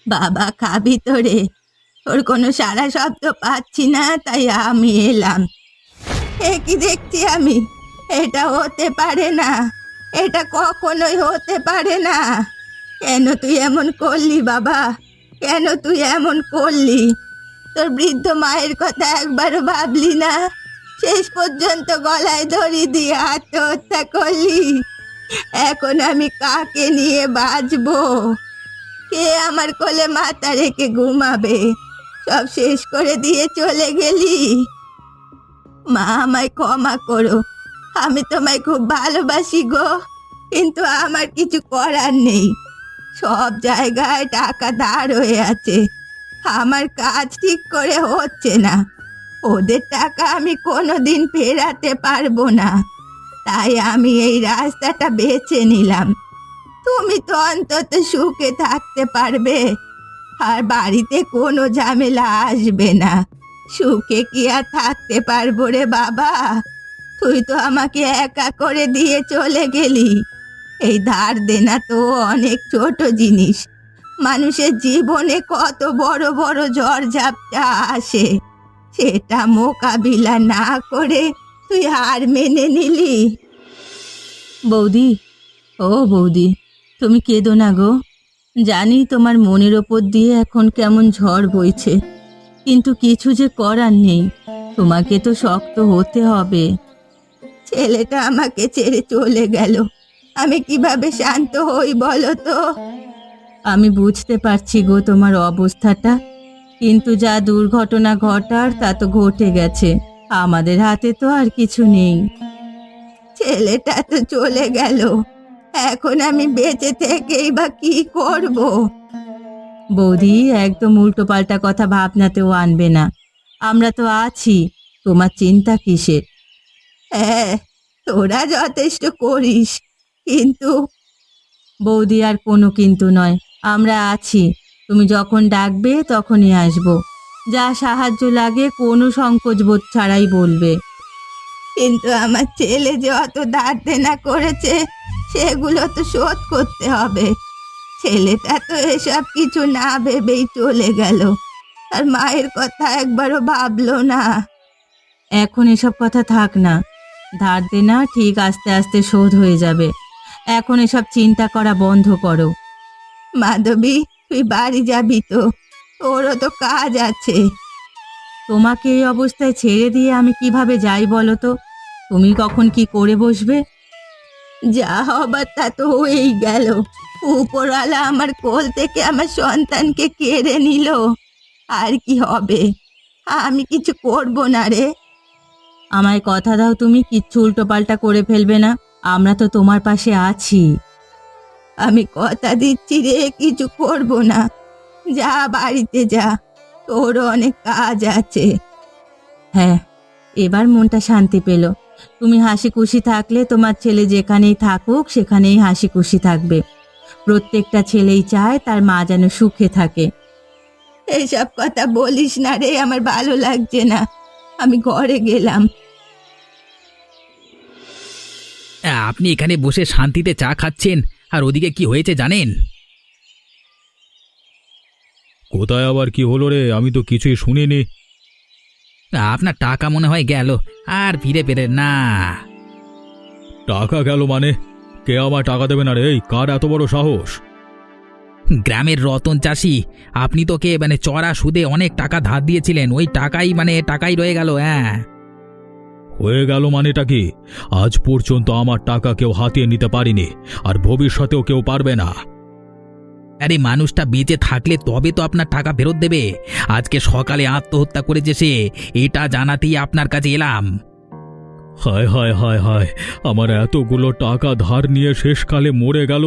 বাবা খাবি তো রে? তোর কোনো সারা শব্দ পাচ্ছি না, তাই আমি এলাম। এ কি দেখছি আমি? এটা হতে পারে না, এটা কখনোই হতে পারে না। কেন তুই এমন করলি বাবা? কেন তুই এমন করলি? তোর বৃদ্ধ মায়ের কথা একবারও ভাবলি না? শেষ পর্যন্ত গলায় দড়ি দিয়ে আত্মহত্যা করলি। এখন আমি কাকে নিয়ে বাঁচবো? কে আমার কোলে মাথা রেখে ঘুমাবে? সব শেষ করে দিয়ে চলে গেলি। মা, আমায় ক্ষমা করো। আমি তোমায় খুব ভালোবাসি গো, কিন্তু আমার কিছু করার নেই। সব জায়গায় টাকা ধার হয়ে আছে, আমার কাজ ঠিক করে হচ্ছে না। ওদের টাকা আমি কোনোদিন ফেরাতে পারবো না, তাই আমি এই রাস্তাটা বেছে নিলাম। তুমি তো অন্তত সুখে থাকতে পারবে, আর বাড়িতে কোনো ঝামেলা আসবে না। সুখে কি আর থাকতে পারবো রে বাবা? তুই তো আমাকে একা করে দিয়ে চলে গেলি। এই ধার দেনা তো অনেক ছোট জিনিস। মানুষের জীবনে কত বড় বড় ঝড়ঝাপটা আসে, সেটা মোকাবিলা না করে তুই হার মেনে নিলি। বৌদি, ও বৌদি, তুমি কেঁদো না গো। জানি তোমার মনের ওপর দিয়ে এখন কেমন ঝড় বইছে, কিন্তু কিছু যে করার নেই। তোমাকে তো শক্ত হতে হবে। ছেলেটা আমাকে ছেড়ে চলে গেল, আমি কিভাবে শান্ত হই বলো তো? আমি বুঝতে পারছি গো তোমার অবস্থাটা, কিন্তু যা দুর্ঘটনা ঘটার তা তো ঘটে গেছে। আমাদের হাতে তো আর কিছু নেই। ছেলেটা তো চলে গেল, এখন আমি বেঁচে থেকেই বা কি করব? বৌদি, একদম উল্টো পাল্টা কথা ভাবনাতেও আনবে না। আমরা তো আছি, তোমার চিন্তা কিসের? হ্যাঁ, তোরা যথেষ্ট করিস, কিন্তু বৌদি, আর কোনো কিন্তু নয়। আমরা আছি, তুমি যখন ডাকবে তখনই আসবো। যা সাহায্য লাগে কোনো সংকোচ বোধ ছাড়াই বলবে। কিন্তু আমার ছেলে যে অত ধার দেনা করেছে, সেগুলো তো শোধ করতে হবে। ছেলেটা তো এসব কিছু না ভেবেই চলে গেল, আর মায়ের কথা একবারও ভাবলো না। এখন এসব কথা থাক না, ধার দেনা ঠিক আস্তে আস্তে শোধ হয়ে যাবে। এখন এসব চিন্তা করা বন্ধ করো। মাধবী, তুই বাড়ি যাবি তো? তোরও তো কাজ আছে। তোমাকে এই অবস্থায় ছেড়ে দিয়ে আমি কিভাবে যাই বলো তো? তুমি কখন কি করে বসবে? যা হবার তা তো হয়েই গেল। উপরওয়ালা আমার কোল থেকে আমার সন্তানকে কেড়ে নিল, আর কি হবে? আমি কিছু করব না রে। আমায় কথা দাও, তুমি কিচ্ছু উল্টোপাল্টা করে ফেলবে না। আমরা তো তোমার পাশে আছি। আমি কথা দিচ্ছি রে, কিছু করব না। যা, বাড়িতে যা, তোর অনেক কাজ আছে। হ্যাঁ, এবার মনটা শান্তি পেল। তুমি হাসি খুশি থাকলে তোমার ছেলে যেখানেই থাকুক সেখানেই হাসি খুশি থাকবে। প্রত্যেকটা ছেলেই চায় তার মা যেন সুখে থাকে। এইসব কথা বলিস না রে, আমার ভালো লাগছে না। আমি ঘরে গেলাম। আপনি এখানে বসে শান্তিতে চা খাচ্ছেন, আর ওদিকে কি হয়েছে জানেন? কোথায় আবার কি হলো রে? আমি তো কিছুই শুনিনি। আপনার টাকা মনে হয় গেল, আর ফিরে পেলেন না। টাকা গেল মানে? কে আমার টাকা দেবে না রে? এই কার এত বড় সাহস? গ্রামের রতন চাষি, আপনি তোকে চড়া সুদে অনেক টাকা ধার দিয়েছিলেন, ওই টাকাই টাকাই রয়ে গেল। হ্যাঁ, হয়ে গেল মানেটা কি? আজ পর্যন্ত আমার টাকা কেউ হাতিয়ে নিতে পারিনি, আর ভবিষ্যতেও কেউ পারবে না। আরে মানুষটা বেঁচে থাকলে তবে তো আপনার টাকা ফেরত দেবে। আজকে সকালে আত্মহত্যা করেছে সে, এটা জানাতেই আপনার কাছে এলাম। হায় হায় হায় হায়, আমার এতগুলো টাকা ধার নিয়ে শেষকালে মরে গেল।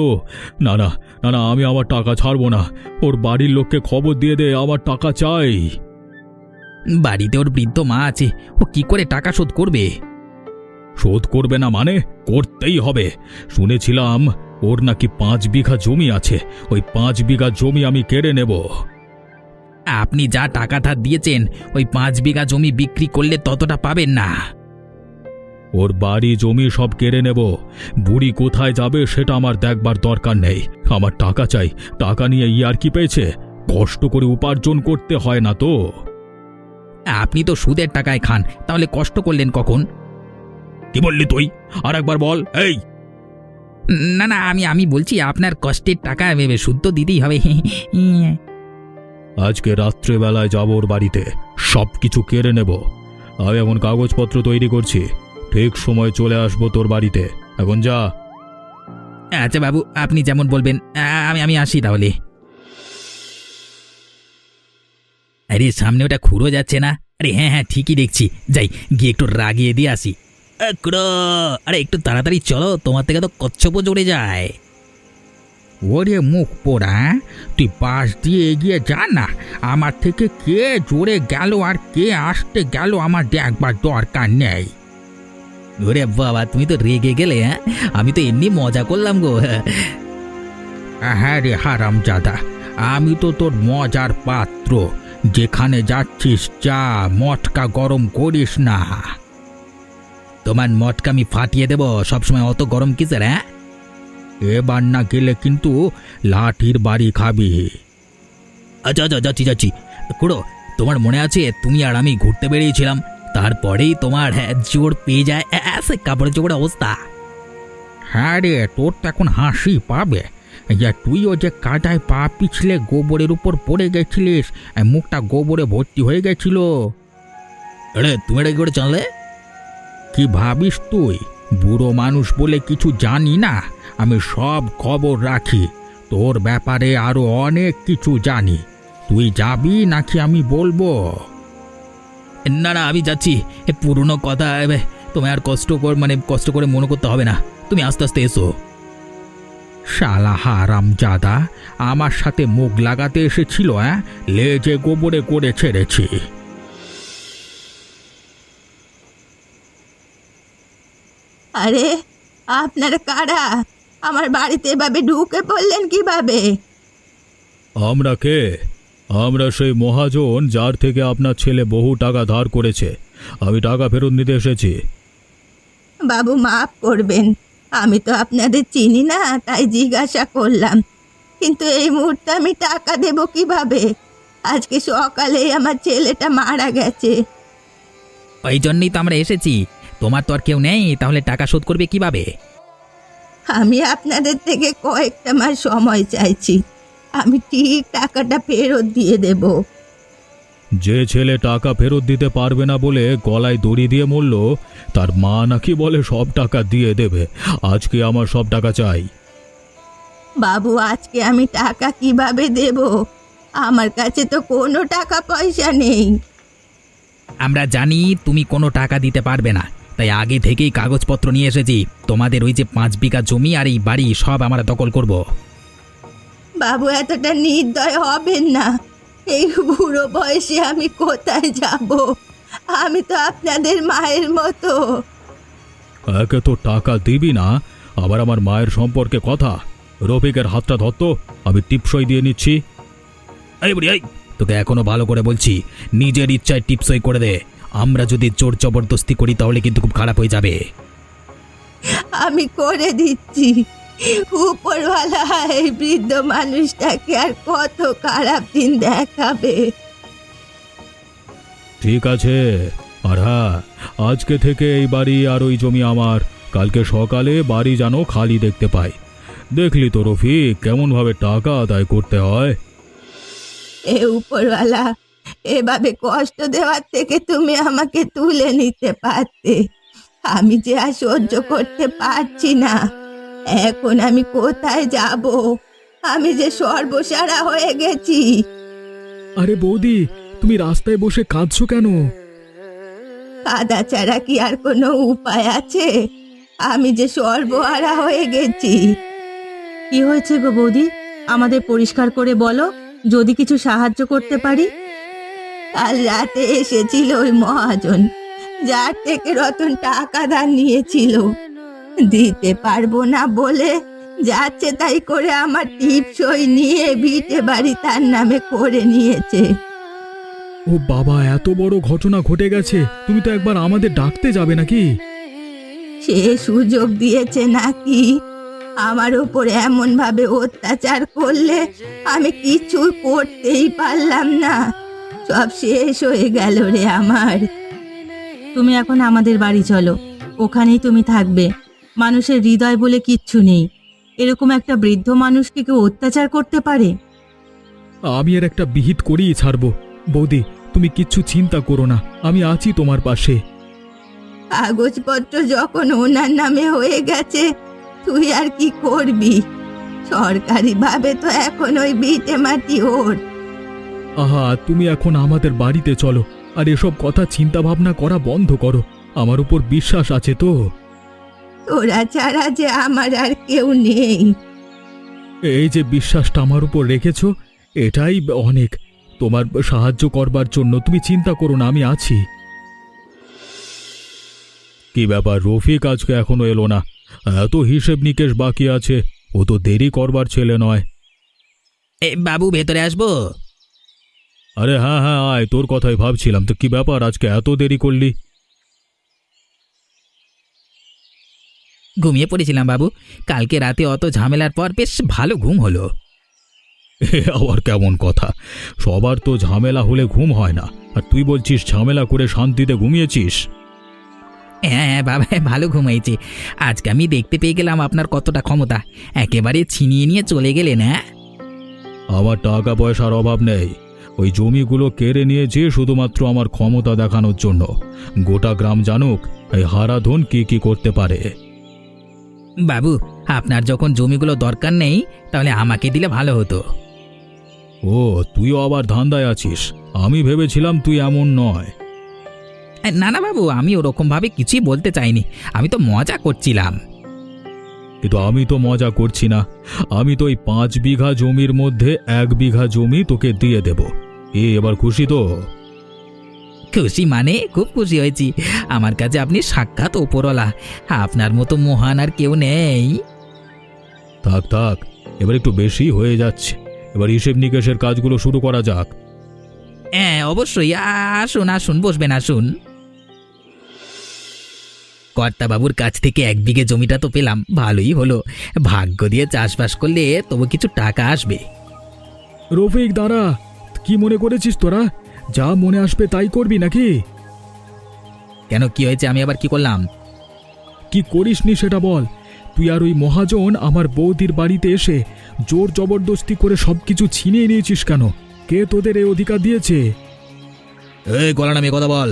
না না না না, আমি আমার টাকা ছাড়বো না। ওর বাড়ির লোককে খবর দিয়ে দে, আমার টাকা চাই। বাড়িতে ওর বৃদ্ধ মা আছে, ও কি করে টাকা শোধ করবে? শোধ করবে না মানে? করতেই হবে। শুনেছিলাম ওর নাকি 5 বিঘা জমি আছে, ওই 5 বিঘা জমি আমি কেড়ে নেব। আপনি যা টাকা ধার দিয়েছেন, ওই 5 বিঘা জমি বিক্রি করলে ততটা পাবেন না। ওর বাড়ি জমি সব কেড়ে নেব। বুড়ি কোথায় যাবে সেটা আমার দেখবার দরকার নেই। আমার টাকা চাই। টাকা নিয়ে ইয়ার কি পেয়েছে? কষ্ট করে উপার্জন করতে হয় না তো? আপনি তো সুদের টাকায় খান, তাহলে কষ্ট করলেন কখন? কি বললি তুই? আর একবার বল। এই, না না, আমি বলছি আপনার কষ্টের টাকা ভেবে শুদ্ধ দিতেই হবে। আজকে রাত্রেবেলায় যাব ওর বাড়িতে, সব কিছু কেড়ে নেব। আমি এখন কাগজপত্র তৈরি করছি, ঠিক সময় চলে আসবো তোর বাড়িতে। এখন যা। আচ্ছা বাবু, আপনি যেমন বলবেন। আমি আসি তাহলে। আরে সামনে ওটা খুঁড়ো যাচ্ছে না? আরে হ্যাঁ হ্যাঁ, ঠিকই দেখছি। যাই গিয়ে একটু রাগিয়ে দিয়ে আসি। খুড়ো, আরে একটু তাড়াতাড়ি চলো, তোমার থেকে তো কচ্ছপও জড়ে যায়। ওরে মুখ পোড়া, তুই পাশ দিয়ে এগিয়ে যা না। আমার থেকে কে জোরে গেল আর কে আসতে গেল আমার দেখবার দরকার নেই। ওরে বাবা, তুমি তো রেগে গেলে। হ্যাঁ, আমি তো এমনি মজা করলাম গো। হ্যাঁ রে হারামজাদা, আমি তো তোর মজার পাত্র। যেখানে যাচ্ছিস যা, মটকা গরম করিস না। তোমার মটকা আমি ফাটিয়ে দেব, সবসময় অত গরম কিসের? হ্যাঁ, এবার না গেলে কিন্তু লাঠির বাড়ি খাবি। আচ্ছা আচ্ছা, যাচ্ছি। খুড়ো, তোমার মনে আছে তুমি আর আমি ঘুরতে বেরিয়েছিলাম, তারপরেই তোমার জোর পেয়ে যায়, সে কাপড় চোপড় অবস্থা। হ্যাঁ রে, তোর তো এখন হাসি পাবে। তুইও যে কাদায় পা পিছলে গোবরের উপর পড়ে গেছিলিস, মুখটা গোবরে ভর্তি হয়ে গেছিল। আরে তুমি এটা কি করে জানলে? কি ভাবিস তুই, বুড়ো মানুষ বলে কিছু জানি না? আমি সব খবর রাখি, তোর ব্যাপারে আরো অনেক কিছু জানি। তুই যাবি নাকি আমি বলবো? না না, আমি যাচ্ছি। পুরনো কথা তোমায় আর কষ্ট করে মনে করতে হবে না। তুমি আস্তে আস্তে এসো। শালা হারামজাদা, আমার সাথে মুখ লাগাতে এসেছিল। লেজে গোবরে করে ছেড়েছি। আরে আপনারা কারা? আমার বাড়িতে এভাবে ঢুকে পড়লেন কিভাবে? আমরা কে? আমরা সেই মহাজন যার থেকে আপনার ছেলে বহু টাকা ধার করেছে। আমি টাকা ফেরত নিতে এসেছি। বাবু মাফ করবেন, আমি তো আপনাদের চিনি না, তাই জিজ্ঞাসা করলাম। কিন্তু এই মুহূর্তে আমি টাকা দেব কিভাবে? আজকে সকালেই আমার ছেলেটা মারা গেছে। ওই জন্যই তো আমরা এসেছি। তোমার তো আর কেউ নেই, তাহলে টাকা শোধ করবে কিভাবে? আমি আপনাদের থেকে কয়েকটা মাস সময় চাইছি, আমি ঠিক টাকাটা ফেরত দিয়ে দেব। যে ছেলে টাকা ফেরত দিতে পারবে না বলে গলায় দড়ি দিয়ে মরল, তার মা নাকি বলে সব টাকা দিয়ে দেবে। আজকে আমার সব টাকা চাই। বাবু, আজকে আমি টাকা কিভাবে দেব? আমার কাছে তো কোনো টাকা পয়সা নেই। আমরা জানি তুমি কোনো টাকা দিতে পারবে না, তাই আগে থেকেই কাগজপত্র নিয়ে এসেছি। তোমাদের ওই যে 5 বিঘা জমি আর এই বাড়ি সব আমরা দখল করব। বাবু, এতটা নির্দয় হবেন না। এই বুড়ো বয়সে আমি কোথায় যাব? আমি তো আপনাদের মায়ের মতো। একে তো টাকা দিবি না, আবার আমার মায়ের সম্পর্কে কথা। রফিকের হাতটা ধরতো, আমি টিপসই দিয়ে নিচ্ছি। এই বুড়ি, এই তোকে এখনো ভালো করে বলছি, নিজের ইচ্ছায় টিপসই করে দে। আমরা যদি জোর জবরদস্তি করি তাহলে কিন্তু খুব খারাপ হয়ে যাবে। আমি করে দিচ্ছি। উপরওয়ালা এই বৃদ্ধ মানুষটাকে আর কত খারাপ দিন দেখাবে। ঠিক আছে। আর হ্যাঁ, আজকে থেকে এই বাড়ি আর ওই জমি আমার। কালকে সকালে বাড়ি যেন খালি দেখতে পাই। দেখলি তো রফিক, কেমনভাবে টাকা আদায় করতে হয়। এ উপরওয়ালা, এভাবে কষ্ট দেওয়ার থেকে তুমি আমাকে তুলে নিতে পারতে। আমি যে আর সহ্য করতে পারছি না। এখন আমি কোথায় যাব? আমি যে সর্বসারা হয়ে গেছি। আরে বৌদি, তুমি রাস্তায় বসে কাঁদছো কেন? কাদা ছাড়া কি আর কোনো উপায় আছে? আমি যে সর্বহারা হয়ে গেছি। কি হয়েছে গো বৌদি? আমাদের পরিষ্কার করে বলো, যদি কিছু সাহায্য করতে পারি। কাল রাতে এসেছিল ওই মহাজন, যার থেকে রতন টাকা ধার নিয়েছিল। দিতে পারবো না বলে যাচ্ছে তাই করে আমার টিপসই নিয়ে ভিটে বাড়ি তার নামে করে নিয়েছে। ও বাবা, এত বড় ঘটনা ঘটে গেছে। তুমি তো একবার আমাদের ডাকতে যাবে নাকি? সে সুযোগ দিয়েছে নাকি? আমার উপরে এমন ভাবে অত্যাচার করলে আমি কিছু করতেই পারলাম না। সব শেষ হয়ে গেল রে আমার। তুমি এখন আমাদের বাড়ি চলো, ওখানেই তুমি থাকবে। মানুষের হৃদয় বলে কিচ্ছু নেই। এরকম একটা বৃদ্ধ মানুষকে কেউ অত্যাচার করতে পারে? আমি এর একটা বিহিত করেই ছাড়বো। বৌদি, তুমি কিচ্ছু চিন্তা করো না, আমি আছি তোমার পাশে। কাগজপত্র যখন ওনার নামে হয়ে গেছে, তুই আর কি করবি? সরকারি ভাবে তো এখন ওই ভিটে মাটি ওর। আহা, তুমি এখন আমাদের বাড়িতে চলো, আর এসব কথা চিন্তা ভাবনা করা বন্ধ করো। আমার উপর বিশ্বাস আছে তো? তোরা ছাড়া যে আমার আর কেউ নেই। এই যে বিশ্বাসটা আমার উপর রেখেছো, এটাই অনেক। তোমার সাহায্য করবার জন্য তুমি চিন্তা করো না, আমি আছি। কি ব্যাপার, রফিক আজকে এখনো এলো না? এত হিসেব নিকেশ বাকি আছে, ও তো দেরি করবার ছেলে নয়। বাবু ভেতরে আসবো? আরে হ্যাঁ হ্যাঁ আয়, তোর কথাই ভাবছিলাম। তো কি ব্যাপার, আজকে এত দেরি করলি? ঘুমিয়ে পড়েছিলাম বাবু। কালকে রাতে অত ঝামেলার পর বেশ ভালো ঘুম হলো। এ আবার কেমন কথা? সবার তো ঝামেলা হলে ঘুম হয় না, আর তুই বলছিস ঝামেলা করে শান্তিতে ঘুমিয়েছিস? হ্যাঁ হ্যাঁ বাবা, ভালো ঘুমাইছি। আজকে আমি দেখতে পেয়ে গেলাম আপনার কতটা ক্ষমতা। একেবারে ছিনিয়ে নিয়ে চলে গেলেন। হ্যাঁ, আমার টাকা পয়সার অভাব নেই। ওই জমিগুলো কেড়ে নিয়েছে শুধুমাত্র আমার ক্ষমতা দেখানোর জন্য। গোটা গ্রাম জানুক এই হারাধন কি কি করতে পারে। বাবু, আপনার যখন জমিগুলো দরকার নেই, তাহলে আমাকে দিলে ভালো হতো। ও, তুইও আবার ধান্দায় আছিস? আমি ভেবেছিলাম তুই এমন নয়। না না বাবু, আমি ওরকমভাবে কিছুই বলতে চাইনি। আমি তো মজা করছিলাম। কিন্তু আমি তো মজা করছি না। আমি তো এই 5 বিঘা জমির মধ্যে 1 বিঘা জমি তোকে দিয়ে দেব। এবার খুশি তো? খুশি মানে খুব খুশি হয়েছি। আমার কাছে আপনি সাক্ষাৎ ওপরওয়ালা। আপনার মতো মহান আর কেউ নেই। থাক থাক, এবার একটু বেশি হয়ে যাচ্ছে। এবার হিসেব নিকেশের কাজগুলো শুরু করা যাক। হ্যাঁ অবশ্যই, আসুন আসুন, বসবেন, আসুন। কর্তাবাবুর কাছ থেকে 1 বিঘে জমিটা তো পেলাম, ভালোই হলো। ভাগ্য দিয়ে চাষবাস করলে তবু কিছু টাকা আসবে। রফিক দাঁড়া, কি মনে করেছিস তোরা? যা মনে আসবে তাই করবি নাকি? কেন, কি হয়েছে? আমি আবার কি করলাম? কি করিসনি সেটা বল। তুই আর ওই মহাজন আমার বৌদির বাড়িতে এসে জোর জবরদস্তি করে সবকিছু ছিনিয়ে নিয়েছিস কেন? কে তোদের এই অধিকার দিয়েছে? এই গলা নামিয়ে কথা বল।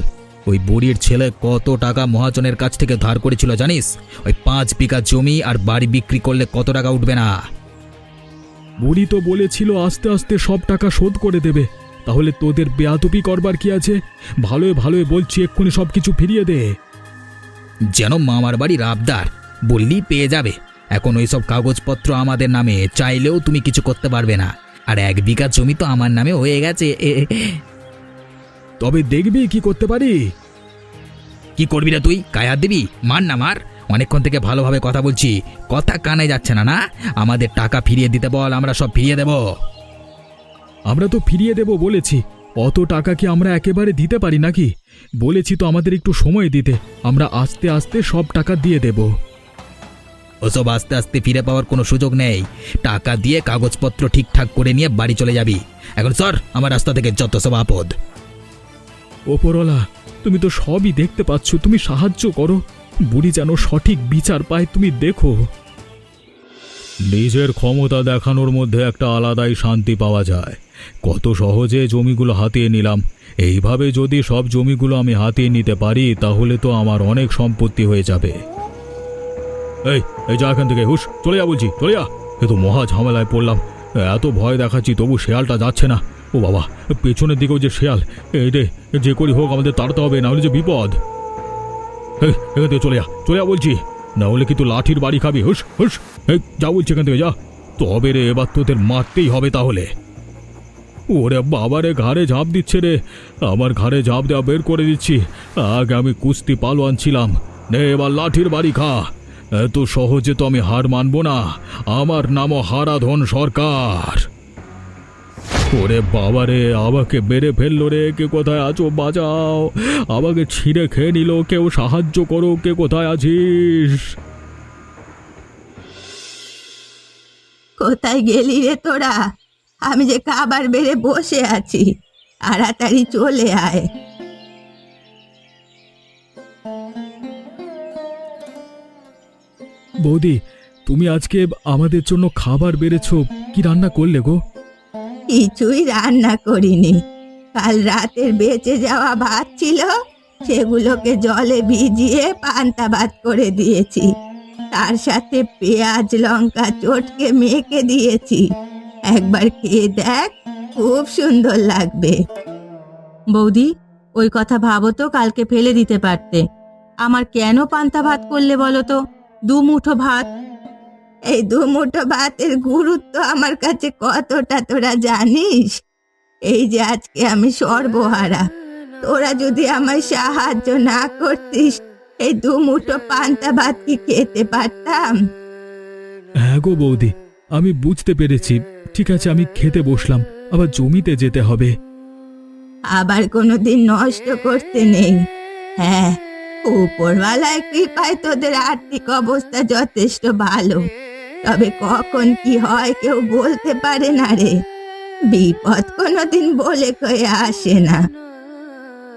ওই বুড়ির ছেলে কত টাকা মহাজনের কাছ থেকে ধার করেছিল জানিস? ওই 5 বিঘা জমি আর বাড়ি বিক্রি করলে কত টাকা উঠবে না? বুড়ি তো বলেছিল আস্তে আস্তে সব টাকা শোধ করে দেবে। তাহলে তোদের বেয়াদবি করবার কি আছে? ভালোই ভালোই বলছি, এক্ষুনি সবকিছু ফিরিয়ে দে। যেন মামার বাড়ির আবদার, বললেই পেয়ে যাবে। এখন ওই সব কাগজপত্র আমাদের নামে, চাইলেও তুমি কিছু করতে পারবে না। আর 1 বিঘা জমি তো আমার নামে হয়ে গেছে। তবে দেখবি কি করতে পারি। কি করবি না তুই? গায়ে হাত দিবি? মার না মার। অনেকক্ষণ থেকে ভালোভাবে কথা বলছি, কথা কানে যাচ্ছে না। না, আমাদের টাকা ফিরিয়ে দিতে বল, আমরা সব ফিরিয়ে দেব। আমরা তো ফিরিয়ে দেব বলেছি। অত টাকা কি আমরা একেবারে দিতে পারি নাকি? বলেছি তো আমাদের একটু সময় দিতে। আমরা আস্তে আস্তে সব টাকা দিয়ে দেব। ওসব আস্তে আস্তে ফিরে পাওয়ার কোনো সুযোগ নেই। টাকা দিয়ে কাগজপত্র ঠিকঠাক করে নিয়ে বাড়ি চলে যাবি। এখন সর আমার রাস্তা থেকে, যত সব আপদ। ওপরওয়ালা, তুমি তো সবই দেখতে পাচ্ছ, তুমি সাহায্য করো। বুড়ি যেন সঠিক বিচার পায়, তুমি দেখো। নিজের ক্ষমতা দেখানোর মধ্যে একটা আলাদাই শান্তি পাওয়া যায়। কত সহজে জমিগুলো হাতিয়ে নিলাম। এইভাবে যদি সব জমিগুলো আমি হাতিয়ে নিতে পারি, তাহলে তো আমার অনেক সম্পত্তি হয়ে যাবে। এই এই যা এখান থেকে, হুশ, চলে যা বলছি, চলে যা। এ তো মহা ঝামেলায় পড়লাম। এত ভয় দেখাচ্ছি তবু শেয়ালটা যাচ্ছে না। ও বাবা, পেছনের দিকেও যে শেয়াল। এই রে, যে করি হোক আমাদের তাড়াতে হবে, না হলে যে বিপদ। এখান থেকে চলে যা, চলে যা বলছি, না হলে কিন্তু লাঠির বাড়ি খাবি। হুশ হুশ, এই যা বলছি এখান থেকে যা। তবে রে, এবার তোদের মারতেই হবে তাহলে। ওরে বাবারে, ঘাড়ে ঝাঁপ দিচ্ছে রে। আমার ঘাড়ে ঝাঁপ দেওয়া বের করে দিচ্ছি। আগে আমি কুস্তি পালোয়ান ছিলাম। নে এবার লাঠির বাড়ি খা। এত সহজে তো আমি হার মানব না। আমার নামও হারাধন সরকার। ওরে বাবারে, আমাকে মেরে ফেললো রে। কে কোথায় আছো? বাঁচাও, আমাকে ছিঁড়ে খেয়ে নিল। কেউ সাহায্য করো, কে কোথায় আছিস? কোথায় গেলি রে তোরা? আমি যে খাবার বেড়ে বসে আছি, তাড়াতাড়ি চলে আয়। বৌদি, তুমি আজকে আমাদের জন্য খাবার বেড়েছো, কি রান্না করলে গো? কিছুই রান্না করিনি। কাল রাতের বেঁচে যাওয়া ভাত ছিল, সেগুলোকে জলে ভিজিয়ে পান্তা ভাত করে দিয়েছি। তার সাথে পেঁয়াজ লঙ্কা চটকে মেখে দিয়েছি। একবার খেয়ে দেখ, খুব সুন্দর লাগবে। বৌদি, ওই কথা ভাবো তো, কালকে ফেলে দিতে পারতে। আমার কেন পান্তা ভাত করলে বলো তো? দুমুঠো ভাত। এই দুমুঠো ভাতের গুরুত্ব আমার কাছে কতটা তোরা জানিস? এই যে আজকে আমি সর্বহারা, তোরা যদি আমায় সাহায্য না করতিস, এই দুমুঠো পান্তা ভাত কি খেতে পারতাম? হ্যাঁ গো বৌদি, আমি বুঝতে পেরেছি। ঠিক আছে, আমি খেতে বসলাম, আবার জমিতে যেতে হবে। আবার কোনোদিন নষ্ট করতে নেই। হ্যাঁ, উপরওয়ালার কৃপায় তোদের আর্থিক অবস্থা যথেষ্ট ভালো। তবে কখন কি হয় কেউ বলতে পারে না রে। বিপদ কোনোদিন বলে কয়ে আসে না।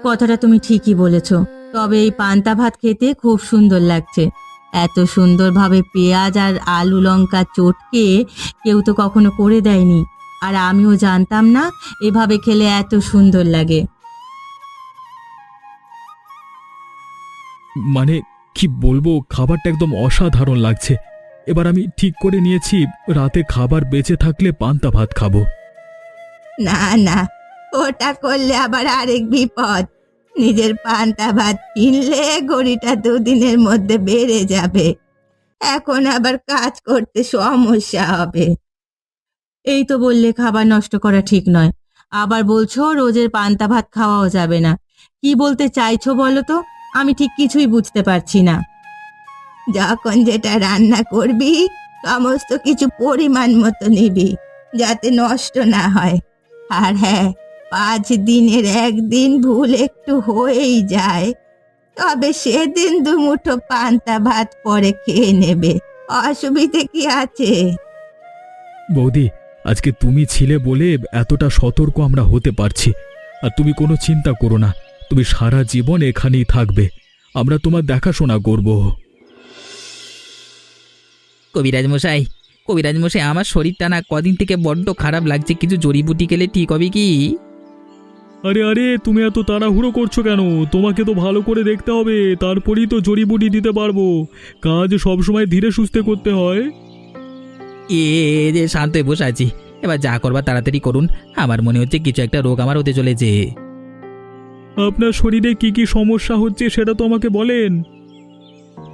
কথাটা তুমি ঠিকই বলেছ। তবে এই পান্তা ভাত খেতে খুব সুন্দর লাগছে। এত সুন্দরভাবে পেঁয়াজ আর আলু লঙ্কা চটকে কেউ তো কখনো করে দেয়নি। আর আমিও জানতাম না এভাবে খেলে এত সুন্দর লাগে। মানে কি বলবো, খাবারটা একদম অসাধারণ লাগছে। এবার আমি ঠিক করে নিয়েছি, রাতে খাবার বেঁচে থাকলে পান্তা ভাত খাবো। না না, ওটা করলে আবার আরেক বিপদ। নিজের পান্তা ভাত কিনলে গড়িটা দুদিনের মধ্যে বেড়ে যাবে। এখন আবার কাজ করতে সমস্যা হবে। এই তো বললে খাবার নষ্ট করা ঠিক নয়, আবার বলছো রোজের পান্তা ভাত খাওয়াও যাবে না। কি বলতে চাইছো বলো তো? আমি ঠিক কিছুই বুঝতে পারছি না। যখন যেটা রান্না করবি সমস্ত কিছু পরিমাণ মতো নিবি, যাতে নষ্ট না হয়। আর হ্যাঁ, 5 দিনের একদিন ভুল একটু হয়েই যায়, তবে সেদিন দুমুঠো পান্তা ভাত পরে খেয়ে নেবে, অসুবিধে কি আছে? বৌদি, আজকে তুমি ছিলে বলে এতটা সতর্ক আমরা হতে পারছি। আর তুমি কোনো চিন্তা করো না, তুমি সারা জীবন এখানেই থাকবে, আমরা তোমার দেখাশোনা করব। কবিরাজ মশাই, কবিরাজ মশাই, আমার শরীরটা না কদিন থেকে বড্ড খারাপ লাগছে, কিছু জড়িবুটি খেলে ঠিক হবে কি? আরে আরে, তুমি এত তাড়াহুড়ো করছো কেন? তোমাকে তো ভালো করে দেখতে হবে, তারপরেই তো জড়িবুটি দিতে পারবো। কাজ সবসময় ধীরে সুস্থে করতে হয়। এ যে শান্ত হয়ে বসে আছি, এবার যা করবার তাড়াতাড়ি করুন। আমার মনে হচ্ছে কিছু একটা রোগ আমার হতে চলেছে। আপনার শরীরে কি কি সমস্যা হচ্ছে সেটা তো আমাকে বলেন।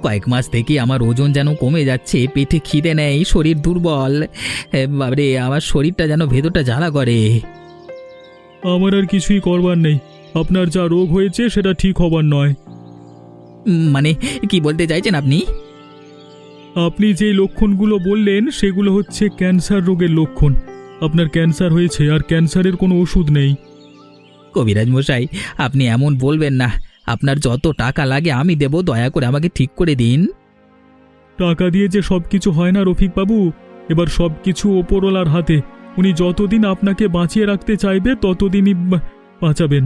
কয়েক মাস থেকে আমার ওজন যেন কমে যাচ্ছে, পেটে খিদে নেই, শরীর দুর্বল। বাবারে, আমার শরীরটা যেন ভেতরটা জ্বালা করে। আমার আর কিছুই করবার নেই, আপনার যা রোগ হয়েছে সেটা ঠিক হবার নয়। মানে কি বলতে চাইছেন আপনি? আপনি যে লক্ষণগুলো বললেন সেগুলো হচ্ছে ক্যান্সার রোগের লক্ষণ। আপনার ক্যান্সার হয়েছে, আর ক্যান্সারের কোনো ওষুধ নেই। কবিরাজ মশাই, আপনি এমন বলবেন না। আপনার যত টাকা লাগে আমি দেব, দয়া করে আমাকে ঠিক করে দিন। টাকা দিয়ে যে সব কিছু হয় না রফিক বাবু, এবার সব কিছু ওপরওয়ালার হাতে। উনি যতদিন আপনাকে বাঁচিয়ে রাখতে চাইবে ততদিনই বাঁচাবেন।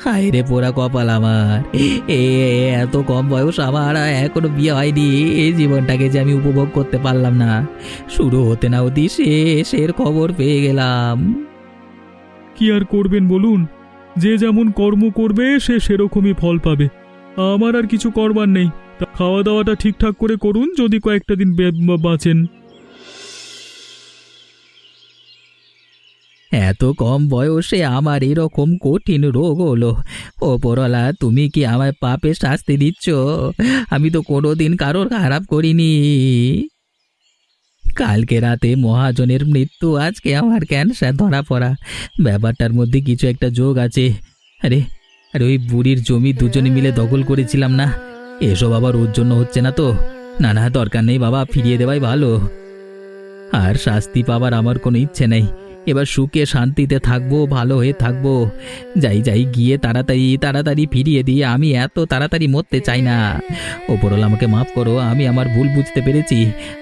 হায় রে পোড়া কপাল আমার! এত কম বয়স আমার, এখনো বিয়ে হয়নি। এই জীবনটাকে যে আমি উপভোগ করতে পারলাম না। শুরু হতে না হতেই শেষের খবর পেয়ে গেলাম। কি আর করবেন বলুন, যে যেমন কর্ম করবে সে সেরকমই ফল পাবে। আমার আর কিছু করবার নেই। তা খাওয়া দাওয়াটা ঠিকঠাক করে করুন, যদি কয়েকটা দিন বাঁচেন। এত কম বয়সে আমার এরকম কঠিন রোগ হলো। ওপরওয়ালা, তুমি কি আমায় পাপে শাস্তি দিচ্ছ? আমি তো কোনোদিন কারোর খারাপ করিনি। কালকে রাতে মহাজনের মৃত্যু, আজকে আমার ক্যান্সার ধরা পড়া। ব্যাপারটার মধ্যে কিছু একটা যোগ আছে। আরে আরে, ওই বুড়ির জমি দুজনে মিলে দখল করেছিলাম না? এসব আবার ওর জন্য হচ্ছে না তো? না না, দরকার নেই বাবা, ফিরিয়ে দেওয়াই ভালো। আর শাস্তি পাবার আমার কোনো ইচ্ছে নেই। এবার সুখে শান্তিতে থাকবো, ভালো হয়ে থাকবো। যাই যাই গিয়ে তাড়াতাড়ি তাড়াতাড়ি ফিরিয়ে দিয়ে, আমি এত তাড়াতাড়ি মরতে চাই না। ওপরওয়ালা আমাকে মাফ করো, আমি আমার ভুল বুঝতে পেরেছি।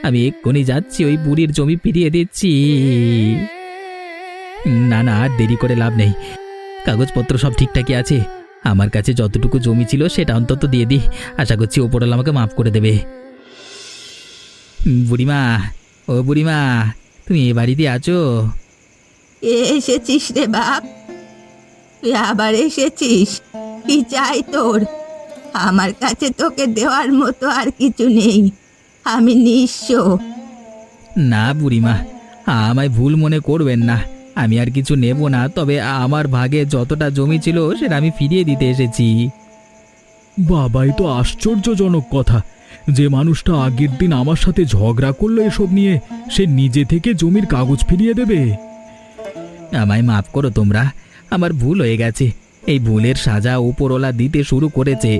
আমি এক্ষুনি যাচ্ছি, ওই বুড়ির জমি ফিরিয়ে দিচ্ছি। না না, আর দেরি করে লাভ নেই। কাগজপত্র সব ঠিকঠাকই আছে। আমার কাছে যতটুকু জমি ছিল সেটা অন্তত দিয়ে দিই। আশা করছি ওপরওয়ালা আমাকে মাফ করে দেবে। বুড়িমা, ও বুড়িমা, তুমি এ বাড়িতে আছো? এসেছিস রে বাপ, তুই আবার এসেছিস? কি চাই তোর? আমার কাছে তোকে দেওয়ার মতো আর কিছু নেই, আমি নিঃস্ব। না বুড়িমা, আমায় ভুল মনে করবেন না। আমি আর কিছু নেব না, তবে আমার ভাগে যতটা জমি ছিল সেটা আমি ফিরিয়ে দিতে এসেছি। বাবাই তো আশ্চর্যজনক কথা, যে মানুষটা আগের দিন আমার সাথে ঝগড়া করলো এসব নিয়ে, সে নিজে থেকে জমির কাগজ ফিরিয়ে দেবে। আমায় মাফ করো তোমরা, আমার ভুল হয়ে গেছে। এই ভুলের সাজা ওপরওয়ালা দিতে শুরু করেছে।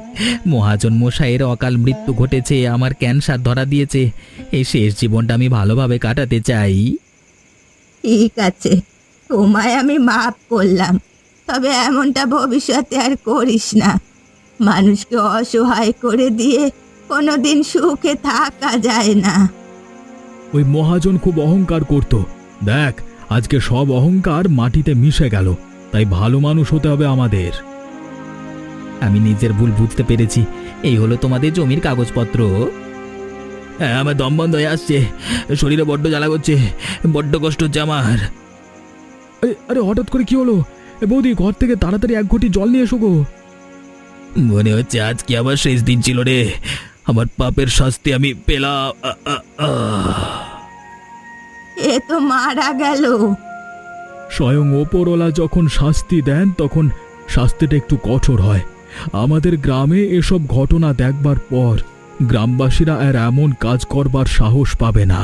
মহাজন মশাইয়ের অকাল মৃত্যু ঘটেছে, আমার ক্যান্সার ধরা দিয়েছে। এই শেষ জীবনটা আমি ভালোভাবে কাটাতে চাই। ঠিক আছে, তোমায় আমি মাফ করলাম, তবে এমনটা ভবিষ্যতে আর করিস না। মানুষকে অসহায় করে দিয়ে কোনোদিন সুখে থাকা যায় না। ওই মহাজন খুব অহংকার করত। দেখ, আজকে সব অহংকার মাটিতে মিশে গেল। তাই ভালো মানুষ হতে হবে আমাদের। আমি নিজের ভুল বুঝতে পেরেছি। এই হলো তোমাদের জমির কাগজপত্র। হ্যাঁ, আমার দম বন্ধ হয়ে আসছে, শরীরে বড্ড জ্বালা করছে, বড্ড কষ্ট হচ্ছে আমার। আরে হঠাৎ করে কি হলো? বৌদি, ঘর থেকে তাড়াতাড়ি এক ঘটি জল নিয়ে এসো গো। মনে হচ্ছে আজকে আবার শেষ দিন ছিল রে। আমার পাপের শাস্তি আমি পেলাম। এ তো মারা গেল। স্বয়ং ওপরওয়ালা যখন শাস্তি দেন তখন শাস্তিটা একটু কঠোর হয়। আমাদের গ্রামে এসব ঘটনা দেখবার পর গ্রামবাসীরা আর এমন কাজ করবার সাহস পাবে না।